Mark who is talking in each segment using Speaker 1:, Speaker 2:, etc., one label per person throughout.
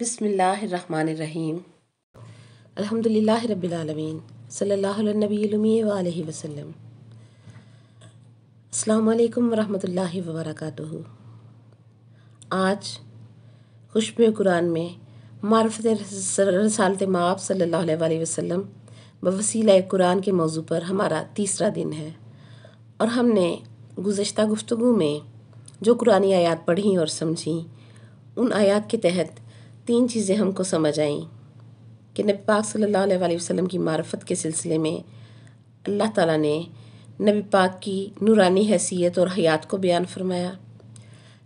Speaker 1: بسم اللہ الرحمن الرحیم الحمدللہ رب العالمین صلی اللہ علیہ نبی الامی وآلہ وسلم۔ السلام علیکم ورحمۃ اللہ وبرکاتہ۔ آج خوشبو قرآن میں معرفت رسالت مآب صلی اللہ علیہ وآلہ وسلم بوسیلہ قرآن کے موضوع پر ہمارا تیسرا دن ہے، اور ہم نے گزشتہ گفتگو میں جو قرآنی آیات پڑھیں اور سمجھیں، ان آیات کے تحت 3 چیزیں ہم کو سمجھ آئیں کہ نبی پاک صلی اللہ علیہ وآلہ وسلم کی معرفت کے سلسلے میں اللہ تعالیٰ نے نبی پاک کی نورانی حیثیت اور حیات کو بیان فرمایا،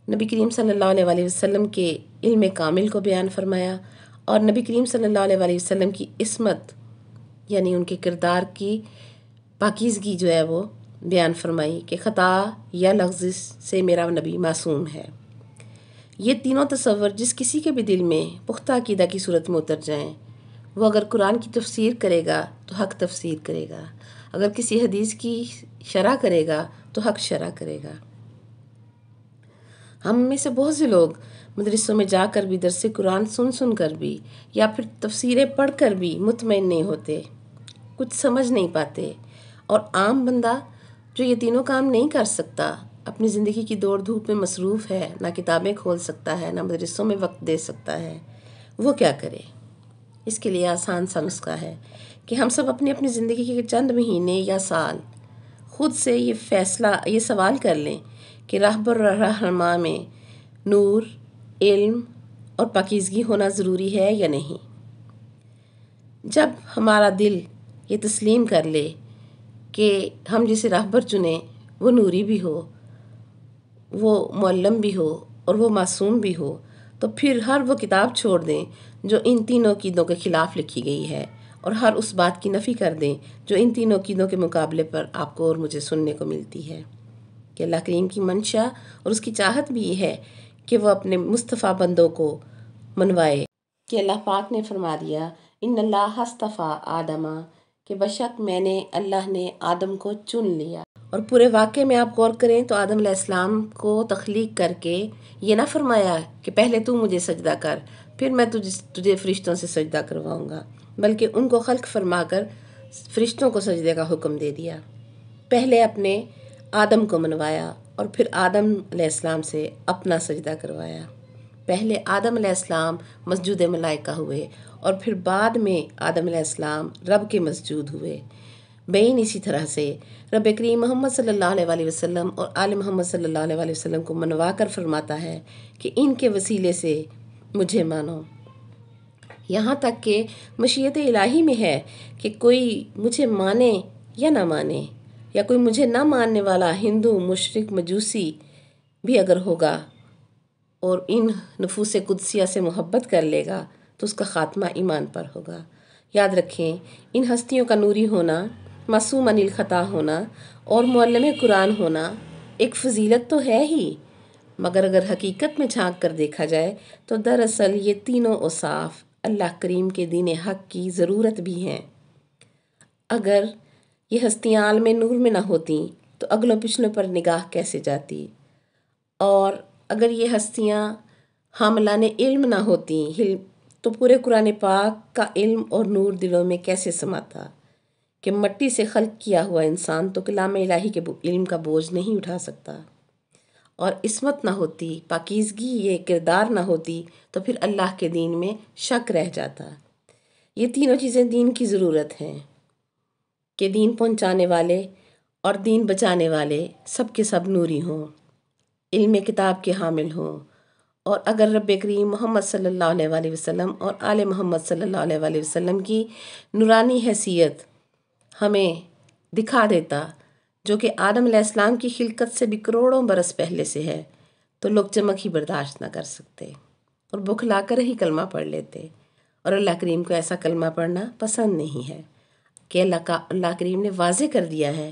Speaker 1: نبی کریم صلی اللہ علیہ وآلہ وسلم کے علم کامل کو بیان فرمایا، اور نبی کریم صلی اللہ علیہ وآلہ وسلم کی عصمت یعنی ان کے کردار کی پاکیزگی جو ہے وہ بیان فرمائی کہ خطا یا لغزش سے میرا نبی معصوم ہے۔ یہ تینوں تصور جس کسی کے بھی دل میں پختہ عقیدہ کی صورت میں اتر جائیں، وہ اگر قرآن کی تفسیر کرے گا تو حق تفسیر کرے گا، اگر کسی حدیث کی شرح کرے گا تو حق شرح کرے گا۔ ہم میں سے بہت سے لوگ مدرسوں میں جا کر بھی درس قرآن سن کر بھی یا پھر تفسیریں پڑھ کر بھی مطمئن نہیں ہوتے، کچھ سمجھ نہیں پاتے، اور عام بندہ جو یہ تینوں کام نہیں کر سکتا، اپنی زندگی کی دوڑ دھوپ میں مصروف ہے، نہ کتابیں کھول سکتا ہے، نہ مدرسوں میں وقت دے سکتا ہے، وہ کیا کرے؟ اس کے لیے آسان سا نسخہ ہے کہ ہم سب اپنی اپنی زندگی کے چند مہینے یا سال خود سے یہ سوال کر لیں کہ راہبر رہنما میں نور، علم اور پاکیزگی ہونا ضروری ہے یا نہیں۔ جب ہمارا دل یہ تسلیم کر لے کہ ہم جسے راہبر چنیں وہ نوری بھی ہو، وہ معلم بھی ہو اور وہ معصوم بھی ہو، تو پھر ہر وہ کتاب چھوڑ دیں جو ان تینوں عقیدوں کے خلاف لکھی گئی ہے، اور ہر اس بات کی نفی کر دیں جو ان تینوں عقیدوں کے مقابلے پر آپ کو اور مجھے سننے کو ملتی ہے، کہ اللہ کریم کی منشا اور اس کی چاہت بھی یہ ہے کہ وہ اپنے مصطفیٰ بندوں کو منوائے، کہ اللہ پاک نے فرما دیا ان اللہ اصطفیٰ آدم، کہ بشک اللہ نے آدم کو چن لیا۔ اور پورے واقعے میں آپ غور کریں تو آدم علیہ السلام کو تخلیق کر کے یہ نہ فرمایا کہ پہلے تو مجھے سجدہ کر پھر میں تجھے فرشتوں سے سجدہ کرواؤں گا، بلکہ ان کو خلق فرما کر فرشتوں کو سجدے کا حکم دے دیا۔ پہلے اپنے آدم کو منوایا اور پھر آدم علیہ السلام سے اپنا سجدہ کروایا۔ پہلے آدم علیہ السلام مسجود ملائکہ ہوئے، اور پھر بعد میں آدم علیہ السلام رب کے مسجود ہوئے۔ بین اسی طرح سے رب کریم محمد صلی اللہ علیہ وآلہ وسلم اور آل محمد صلی اللہ علیہ وآلہ وسلم کو منوا کر فرماتا ہے کہ ان کے وسیلے سے مجھے مانو، یہاں تک کہ مشیت الہی میں ہے کہ کوئی مجھے مانے یا نہ مانے، یا کوئی مجھے نہ ماننے والا ہندو، مشرک، مجوسی بھی اگر ہوگا اور ان نفوس قدسیہ سے محبت کر لے گا تو اس کا خاتمہ ایمان پر ہوگا۔ یاد رکھیں، ان ہستیوں کا نوری ہونا، معصوم عن الخطا ہونا اور معلم قرآن ہونا ایک فضیلت تو ہے ہی، مگر اگر حقیقت میں جھانک کر دیکھا جائے تو دراصل یہ تینوں اوصاف اللہ کریم کے دین حق کی ضرورت بھی ہیں۔ اگر یہ ہستیاں عالم نور میں نہ ہوتیں تو اگلوں پچھلوں پر نگاہ کیسے جاتی، اور اگر یہ ہستیاں حاملان علم نہ ہوتیں تو پورے قرآن پاک کا علم اور نور دلوں میں کیسے سماتا، کہ مٹی سے خلق کیا ہوا انسان تو کلام الہی کے علم کا بوجھ نہیں اٹھا سکتا، اور عصمت نہ ہوتی، پاکیزگی یہ کردار نہ ہوتی تو پھر اللہ کے دین میں شک رہ جاتا۔ یہ تینوں چیزیں دین کی ضرورت ہیں کہ دین پہنچانے والے اور دین بچانے والے سب کے سب نوری ہوں، علم کتاب کے حامل ہوں، اور اگر رب کریم محمد صلی اللہ علیہ وآلہ وسلم اور آل محمد صلی اللہ علیہ وآلہ وسلم کی نورانی حیثیت ہمیں دکھا دیتا جو کہ آدم علیہ السلام کی خلقت سے بھی کروڑوں برس پہلے سے ہے، تو لوگ چمک ہی برداشت نہ کر سکتے اور بکھلا کر ہی کلمہ پڑھ لیتے، اور اللہ کریم کو ایسا کلمہ پڑھنا پسند نہیں ہے، کہ اللہ کریم نے واضح کر دیا ہے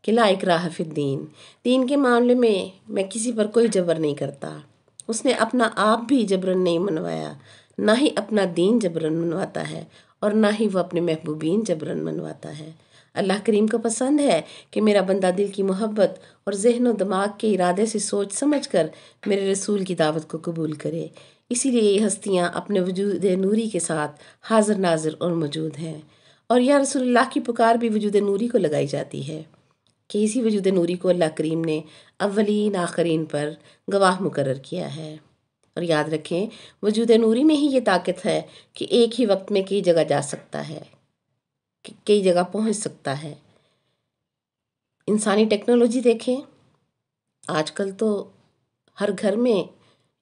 Speaker 1: کہ لا اکراہ فی الدین، دین کے معاملے میں میں کسی پر کوئی جبر نہیں کرتا۔ اس نے اپنا آپ بھی جبرن نہیں منوایا، نہ ہی اپنا دین جبرن منواتا ہے، اور نہ ہی وہ اپنے محبوبین جبرن منواتا ہے۔ اللہ کریم کو پسند ہے کہ میرا بندہ دل کی محبت اور ذہن و دماغ کے ارادے سے سوچ سمجھ کر میرے رسول کی دعوت کو قبول کرے، اسی لیے یہ ہستیاں اپنے وجود نوری کے ساتھ حاضر ناظر اور موجود ہیں۔ اور یا رسول اللہ کی پکار بھی وجود نوری کو لگائی جاتی ہے کہ اسی وجود نوری کو اللہ کریم نے اولین آخرین پر گواہ مقرر کیا ہے۔ اور یاد رکھیں وجود نوری میں ہی یہ طاقت ہے کہ ایک ہی وقت میں کئی جگہ جا سکتا ہے، کئی جگہ پہنچ سکتا ہے۔ انسانی ٹیکنالوجی دیکھیں، آج کل تو ہر گھر میں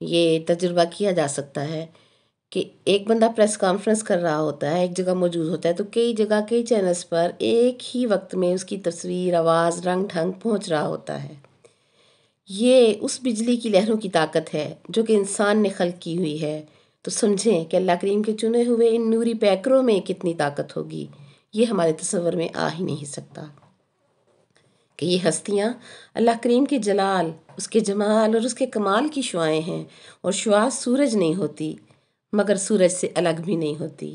Speaker 1: یہ تجربہ کیا جا سکتا ہے کہ ایک بندہ پریس کانفرنس کر رہا ہوتا ہے، ایک جگہ موجود ہوتا ہے تو کئی جگہ کئی چینلز پر ایک ہی وقت میں اس کی تصویر، آواز، رنگ ڈھنگ پہنچ رہا ہوتا ہے۔ یہ اس بجلی کی لہروں کی طاقت ہے جو کہ انسان نے خلق کی ہوئی ہے۔ تو سمجھیں کہ اللہ کریم کے چنے ہوئے ان نوری پیکروں میں کتنی طاقت ہوگی، یہ ہمارے تصور میں آ ہی نہیں سکتا کہ یہ ہستیاں اللہ کریم کے جلال، اس کے جمال اور اس کے کمال کی شعائیں ہیں۔ اور شعاع سورج نہیں ہوتی مگر سورج سے الگ بھی نہیں ہوتی،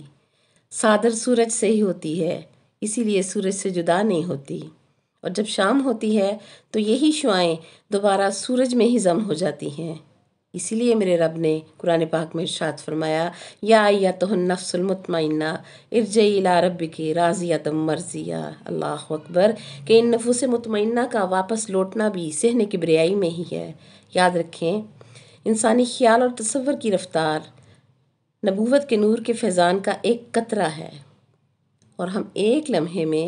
Speaker 1: صادر سورج سے ہی ہوتی ہے، اسی لیے سورج سے جدا نہیں ہوتی۔ اور جب شام ہوتی ہے تو یہی شعائیں دوبارہ سورج میں ہی ضم ہو جاتی ہیں۔ اسی لیے میرے رب نے قرآن پاک میں ارشاد فرمایا، یا ایتھا النفس المطمئنہ ارجعی الی ربک راضیۃ مرضیہ، اللہ اکبر، کہ ان نفوس مطمئنہ کا واپس لوٹنا بھی صحن کبریائی میں ہی ہے۔ یاد رکھیں انسانی خیال اور تصور کی رفتار نبوت کے نور کے فیضان کا ایک قطرہ ہے، اور ہم ایک لمحے میں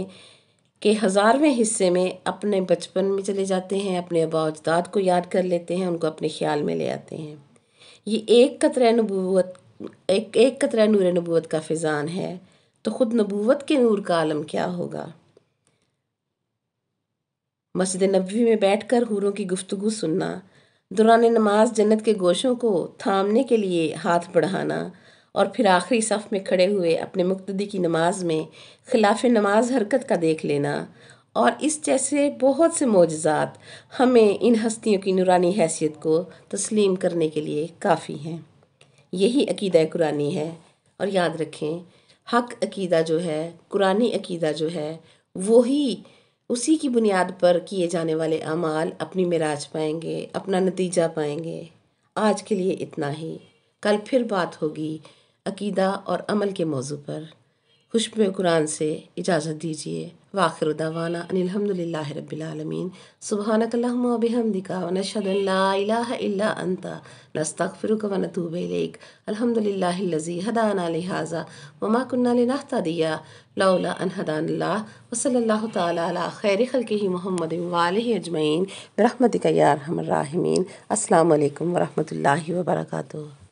Speaker 1: کہ 1000ویں حصے میں اپنے بچپن میں چلے جاتے ہیں، اپنے آباء و اجداد کو یاد کر لیتے ہیں، ان کو اپنے خیال میں لے آتے ہیں۔ یہ ایک قطرہ نور نبوت کا فیضان ہے، تو خود نبوت کے نور کا عالم کیا ہوگا۔ مسجد نبوی میں بیٹھ کر حوروں کی گفتگو سننا، دوران نماز جنت کے گوشوں کو تھامنے کے لیے ہاتھ بڑھانا، اور پھر آخری صف میں کھڑے ہوئے اپنے مقتدی کی نماز میں خلاف نماز حرکت کا دیکھ لینا، اور اس جیسے بہت سے معجزات ہمیں ان ہستیوں کی نورانی حیثیت کو تسلیم کرنے کے لیے کافی ہیں۔ یہی عقیدہ قرآنی ہے۔ اور یاد رکھیں حق عقیدہ جو ہے، قرآنی عقیدہ جو ہے، وہی اسی کی بنیاد پر کیے جانے والے اعمال اپنی معراج پائیں گے، اپنا نتیجہ پائیں گے۔ آج کے لیے اتنا ہی، کل پھر بات ہوگی عقیدہ اور عمل کے موضوع پر۔ خوشبو قرآن سے اجازت دیجیے۔ وآخر دعوانا ان الحمدللہ رب العالمین۔ سبحانک اللہم و بحمدک ونشہد ان لا الہ الا انت نستغفرک ونتوب الیک۔ الحمدللہ الذی ہدانا لہذا وما کنا لنہتدی لولا ان ہدانا اللہ، وصلی اللہ تعالی علی خیر خلقہ محمد وآلہ اجمعین برحمتک یا ارحم الراحمین۔ السلام علیکم ورحمۃ اللہ وبرکاتہ۔